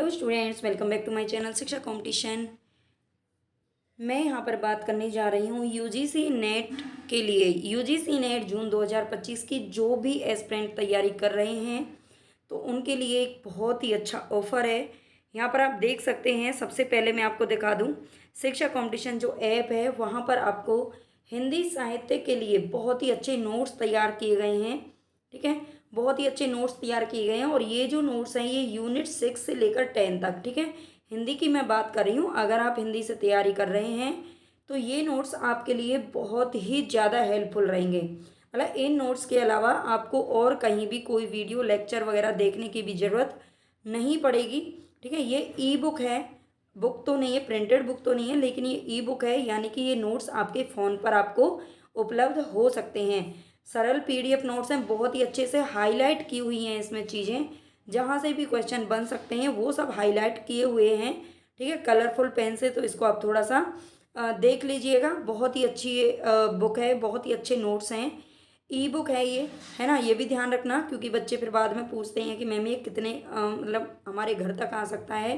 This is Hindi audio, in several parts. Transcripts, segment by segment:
Hello students, welcome back to my channel Shiksha competition. मैं यहाँ पर बात करने जा रही हूँ यूजीसी नेट के लिए। यूजीसी नेट जून 2025 की जो भी एस्पिरेंट तैयारी कर रहे हैं तो उनके लिए एक बहुत ही अच्छा ऑफर है। यहाँ पर आप देख सकते हैं। सबसे पहले मैं आपको दिखा दूँ, शिक्षा कंपटीशन जो ऐप है वहाँ पर आपको हिंदी साहित्य के लिए बहुत ही अच्छे नोट्स तैयार किए गए हैं। ठीक है, बहुत ही अच्छे नोट्स तैयार किए गए हैं और ये जो नोट्स हैं ये यूनिट 6 से लेकर 10 तक। ठीक है, हिंदी की मैं बात कर रही हूँ। अगर आप हिंदी से तैयारी कर रहे हैं तो ये नोट्स आपके लिए बहुत ही ज़्यादा हेल्पफुल रहेंगे। मतलब इन नोट्स के अलावा आपको और कहीं भी कोई वीडियो लेक्चर वगैरह देखने की भी ज़रूरत नहीं पड़ेगी। ठीक है, ये ई बुक है, बुक तो नहीं है, प्रिंटेड बुक तो नहीं है, लेकिन ये ई बुक है, यानी कि ये नोट्स आपके फ़ोन पर आपको उपलब्ध हो सकते हैं। सरल पीडीएफ नोट्स हैं, बहुत ही अच्छे से हाईलाइट की हुई हैं इसमें चीज़ें, जहाँ से भी क्वेश्चन बन सकते हैं वो सब हाईलाइट किए हुए हैं। ठीक है, कलरफुल पेन से, तो इसको आप थोड़ा सा देख लीजिएगा। बहुत ही अच्छी बुक है, बहुत ही अच्छे नोट्स हैं। ई बुक है ये, है ना, ये भी ध्यान रखना, क्योंकि बच्चे फिर बाद में पूछते हैं कि मैम ये कितने मतलब हमारे घर तक आ सकता है।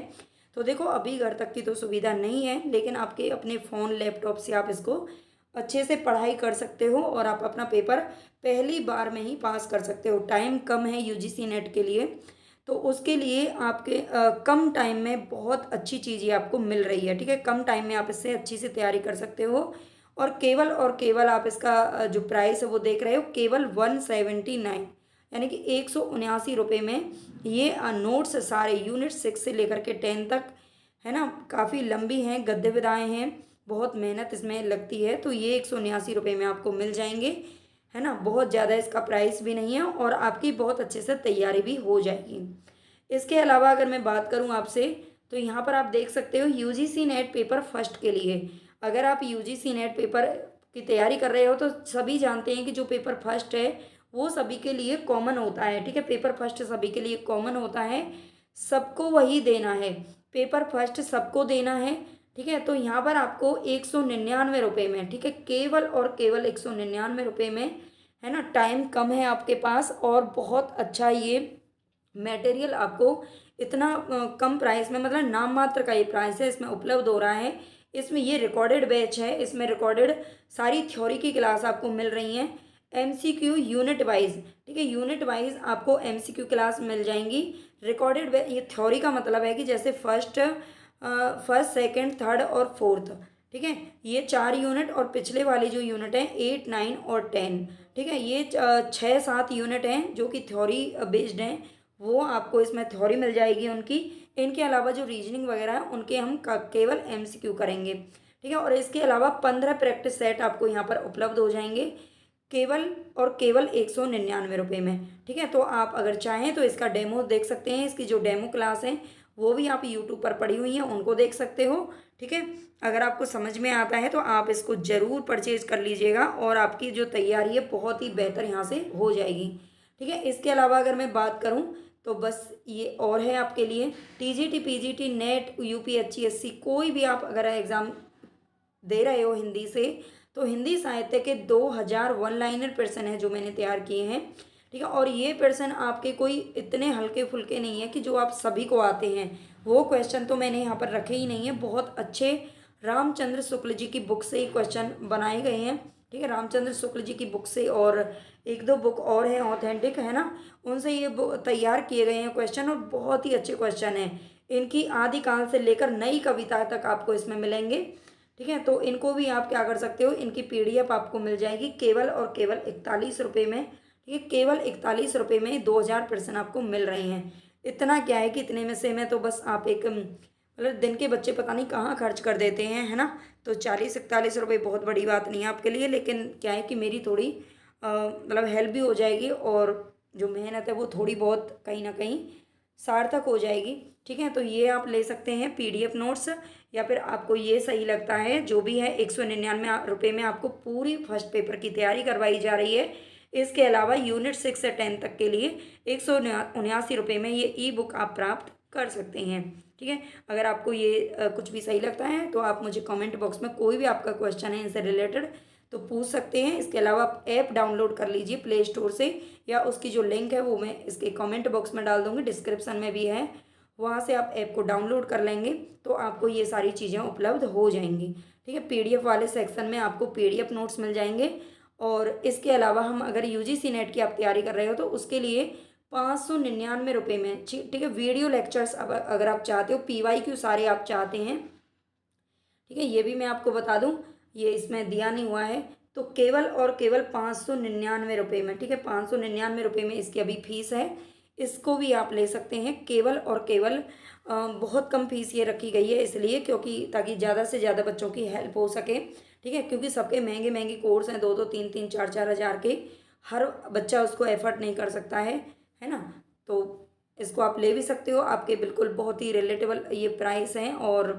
तो देखो, अभी घर तक की तो सुविधा नहीं है, लेकिन आपके अपने फ़ोन लैपटॉप से आप इसको अच्छे से पढ़ाई कर सकते हो और आप अपना पेपर पहली बार में ही पास कर सकते हो। टाइम कम है यूजीसी नेट के लिए, तो उसके लिए आपके कम टाइम में बहुत अच्छी चीज़ ये आपको मिल रही है। ठीक है, कम टाइम में आप इससे अच्छी से तैयारी कर सकते हो और केवल आप इसका जो प्राइस है वो देख रहे हो, केवल 179, यानी कि 179 रुपये में ये नोट्स सारे यूनिट 6 से लेकर के 10 तक, है ना, काफ़ी लंबी हैं, गद्य विधाएँ हैं, बहुत मेहनत इसमें लगती है, तो ये 179 रुपये में आपको मिल जाएंगे। है ना, बहुत ज़्यादा इसका प्राइस भी नहीं है और आपकी बहुत अच्छे से तैयारी भी हो जाएगी। इसके अलावा अगर मैं बात करूं आपसे, तो यहाँ पर आप देख सकते हो यूजीसी नेट पेपर फर्स्ट के लिए। अगर आप यूजीसी नेट पेपर की तैयारी कर रहे हो तो सभी जानते हैं कि जो पेपर फर्स्ट है वो सभी के लिए कॉमन होता है। ठीक है, पेपर फर्स्ट सभी के लिए कॉमन होता है, सबको वही देना है, पेपर फर्स्ट सबको देना है। ठीक है, तो यहाँ पर आपको 199 रुपये में, ठीक है, केवल और केवल 199 रुपये में, है ना, टाइम कम है आपके पास और बहुत अच्छा ये मटेरियल आपको इतना कम प्राइस में, मतलब नाम मात्र का ये प्राइस है, इसमें उपलब्ध हो रहा है। इसमें ये रिकॉर्डेड बैच है, इसमें रिकॉर्डेड सारी थ्योरी की क्लास आपको मिल रही हैं, एमसीक्यू यूनिट वाइज। ठीक है, यूनिट वाइज आपको एमसीक्यू क्लास मिल जाएंगी। रिकॉर्डेड बैच, ये थ्योरी का मतलब है कि जैसे फर्स्ट सेकंड थर्ड और फोर्थ, ठीक है, ये 4 यूनिट, और पिछले वाले जो यूनिट हैं 8 9 और 10, ठीक है, ये 6 7 यूनिट हैं जो कि थ्योरी बेस्ड हैं, वो आपको इसमें थ्योरी मिल जाएगी उनकी। इनके अलावा जो रीजनिंग वगैरह है उनके हम केवल एमसीक्यू करेंगे। ठीक है, और इसके अलावा 15 प्रैक्टिस सेट आपको यहाँ पर उपलब्ध हो जाएंगे, केवल और केवल 199 रुपये में। ठीक है, तो आप अगर चाहें तो इसका डेमो देख सकते हैं, इसकी जो डेमो क्लास है वो भी आप यूट्यूब पर पड़ी हुई हैं, उनको देख सकते हो। ठीक है, अगर आपको समझ में आता है तो आप इसको ज़रूर परचेज कर लीजिएगा और आपकी जो तैयारी है बहुत ही बेहतर यहाँ से हो जाएगी। ठीक है, इसके अलावा अगर मैं बात करूँ तो बस ये और है आपके लिए, टीजीटी पीजीटी नेट यूपीएससी कोई भी आप अगर एग्ज़ाम दे रहे हो हिंदी से, तो हिंदी साहित्य के 2000 वन लाइनर प्रश्न हैं जो मैंने तैयार किए हैं। ठीक है, और ये प्रश्न आपके कोई इतने हल्के फुल्के नहीं है कि जो आप सभी को आते हैं, वो क्वेश्चन तो मैंने यहाँ पर रखे ही नहीं है। बहुत अच्छे रामचंद्र शुक्ल जी की बुक से ही क्वेश्चन बनाए गए हैं। ठीक है, रामचंद्र शुक्ल जी की बुक से, और एक दो बुक और हैं ऑथेंटिक, है ना, उनसे ये तैयार किए गए हैं क्वेश्चन, और बहुत ही अच्छे क्वेश्चन हैं। इनकी आदिकाल से लेकर नई कविता तक आपको इसमें मिलेंगे। ठीक है, तो इनको भी आप क्या कर सकते हो, इनकी पीडीएफ आपको मिल जाएगी केवल और केवल 41 रुपये में। ठीक है, केवल 41 रुपये में 2000 प्रश्न आपको मिल रहे हैं। इतना क्या है कि इतने में से मैं तो बस आप एक मतलब दिन के बच्चे पता नहीं कहाँ खर्च कर देते हैं, है ना, तो 40 41 रुपये बहुत बड़ी बात नहीं है आपके लिए, लेकिन क्या है कि मेरी थोड़ी मतलब हेल्प भी हो जाएगी और जो मेहनत है वो थोड़ी बहुत कहीं ना कहीं सार्थक हो जाएगी। ठीक है, तो ये आप ले सकते हैं पीडीएफ नोट्स, या फिर आपको ये सही लगता है जो भी है, 199 रुपये में आपको पूरी फर्स्ट पेपर की तैयारी करवाई जा रही है। इसके अलावा यूनिट 6 से 10 तक के लिए 179 रुपये में ये ई बुक आप प्राप्त कर सकते हैं। ठीक है, अगर आपको ये कुछ भी सही लगता है तो आप मुझे कमेंट बॉक्स में कोई भी आपका क्वेश्चन है इनसे रिलेटेड तो पूछ सकते हैं। इसके अलावा आप ऐप डाउनलोड कर लीजिए प्ले स्टोर से, या उसकी जो लिंक है वो मैं इसके कमेंट बॉक्स में डाल दूँगी, डिस्क्रिप्शन में भी है वहाँ से आप ऐप को डाउनलोड कर लेंगे तो आपको ये सारी चीज़ें उपलब्ध हो जाएंगी। ठीक है, पीडीएफ वाले सेक्शन में आपको पीडीएफ नोट्स मिल जाएंगे। और इसके अलावा हम अगर यूजीसी नेट की आप तैयारी कर रहे हो तो उसके लिए 599 में, ठीक है, वीडियो लेक्चर्स अगर आप चाहते हो, PYQ सारे आप चाहते हैं, ठीक है, ये भी मैं आपको बता दूं, ये इसमें दिया नहीं हुआ है, तो केवल और केवल 599 में, ठीक है, 599 में इसकी अभी फीस है। इसको भी आप ले सकते हैं केवल और केवल बहुत कम फीस ये रखी गई है इसलिए क्योंकि ताकि ज़्यादा से ज़्यादा बच्चों की हेल्प हो सके। ठीक है, क्योंकि सबके महंगे महंगे कोर्स हैं, 2-2 3-3 4-4 हज़ार के, हर बच्चा उसको एफर्ट नहीं कर सकता है ना। तो इसको आप ले भी सकते हो, आपके बिल्कुल बहुत ही रिलेटेबल ये प्राइस हैं और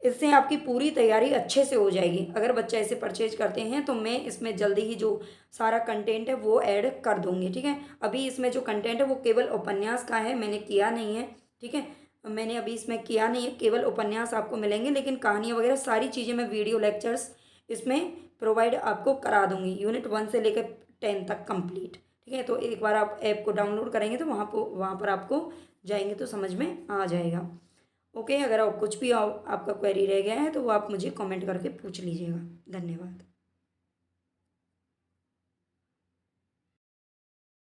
इससे आपकी पूरी तैयारी अच्छे से हो जाएगी। अगर बच्चा इसे परचेज करते हैं तो मैं इसमें जल्दी ही जो सारा कंटेंट है वो ऐड कर दूंगी। ठीक है, अभी इसमें जो कंटेंट है वो केवल उपन्यास का है, मैंने किया नहीं है। ठीक है, मैंने अभी इसमें किया नहीं है, केवल उपन्यास आपको मिलेंगे, लेकिन कहानियाँ वगैरह सारी चीज़ें मैं वीडियो लेक्चर्स इसमें प्रोवाइड आपको करा दूंगी, यूनिट 1 से लेकर 10 तक कंप्लीट। ठीक है, तो एक बार आप ऐप को डाउनलोड करेंगे तो वहाँ पर आपको जाएंगे तो समझ में आ जाएगा। ओके, अगर आप कुछ भी आपका क्वेरी रह गया है तो वो आप मुझे कमेंट करके पूछ लीजिएगा। धन्यवाद।